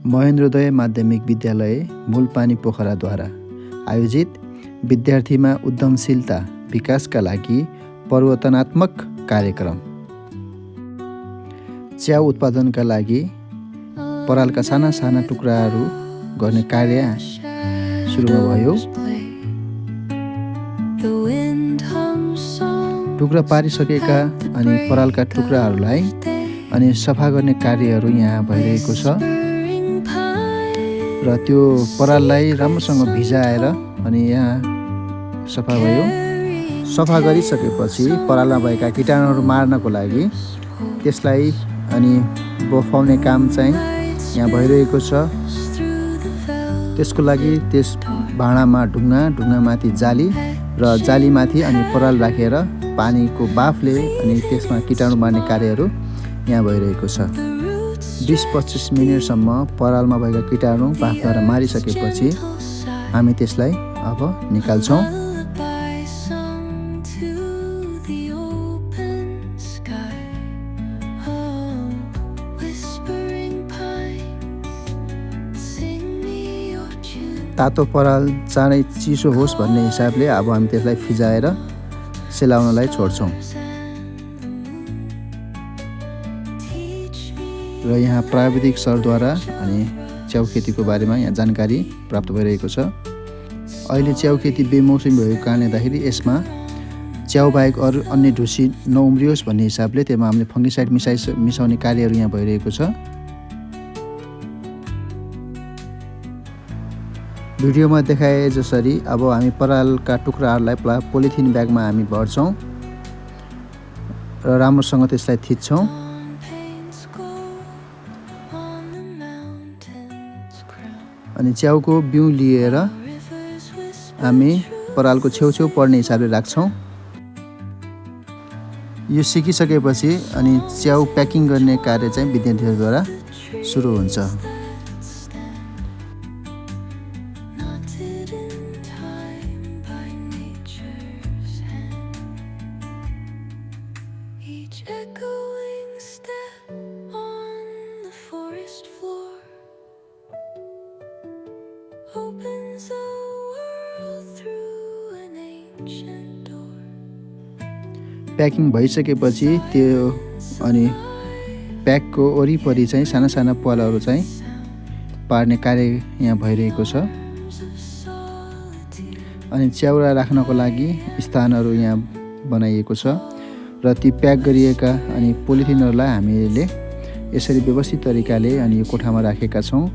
महेन्द्रोदय माध्यमिक विद्यालय मूलपानी पोखराद्वारा आयोजित विद्यार्थीमा उद्यमशीलता विकासका लागि परिवर्तनात्मक कार्यक्रम। च्याउ उत्पादनका लागि परालका साना साना टुक्राहरू गर्ने कार्य सुरुमा भयो। टुक्रा पारिसकेका अनि परालका टुक्राहरूलाई अनि सफा गर्ने कार्यहरू यहाँ भइरहेको छ र त्यो पराललाई राम्रोसँग भिजाएर अनि यहाँ सफा भयो। सफा गरिसकेपछि परालमा भएका कीटाणुहरू मार्नको लागि त्यसलाई अनि बफाउने काम चाहिँ यहाँ भइरहेको छ। त्यसको लागि त्यस भाँडामा ढुङ्गामाथि जाली र जालीमाथि अनि पराल राखेर पानीको बाफले अनि त्यसमा कीटाणु मार्ने कार्यहरू यहाँ भइरहेको छ। 20-25 मिनटसम्म परालमा भएका कीटाणु बाफद्वारा मारिसकेपछि हामी त्यसलाई अब निकाल्छौँ। तातो पराल चाँडै चिसो होस् भन्ने हिसाबले अब हामी त्यसलाई फिजाएर सेलाउनलाई छोड्छौँ। र यहाँ प्राविधिक सरद्वारा अनि च्याउ खेतीको बारेमा यहाँ जानकारी प्राप्त भइरहेको छ। अहिले च्याउ खेती बेमौसमी भएको कारणले गर्दाखेरि यसमा च्याउ बाहेक अरू अन्य ढुसी नउम्रियोस् भन्ने हिसाबले त्यसमा हामीले फङ्गिसाइड मिसाउने कार्यहरू यहाँ भइरहेको छ। भिडियोमा देखाए जसरी अब हामी परालका टुक्राहरूलाई पोलिथिन ब्यागमा हामी भर्छौँ र राम्रोसँग त्यसलाई थिच्छौँ। अनि च्याउको बिउ लिएर हामी परालको छेउछेउ पर्ने हिसाबले राख्छौँ। यो सिकिसकेपछि अनि च्याउ प्याकिङ गर्ने कार्य चाहिँ विद्यार्थीहरूद्वारा सुरु हुन्छ। प्याकिङ भइसकेपछि त्यो अनि प्याकको वरिपरि चाहिँ साना साना प्वालहरू चाहिँ पार्ने कार्य यहाँ भइरहेको छ। अनि च्याउरा राख्नको लागि स्थानहरू यहाँ बनाइएको छ र ती प्याक गरिएका अनि पोलिथिनहरूलाई हामीले यसरी व्यवस्थित तरिकाले अनि यो कोठामा राखेका छौँ।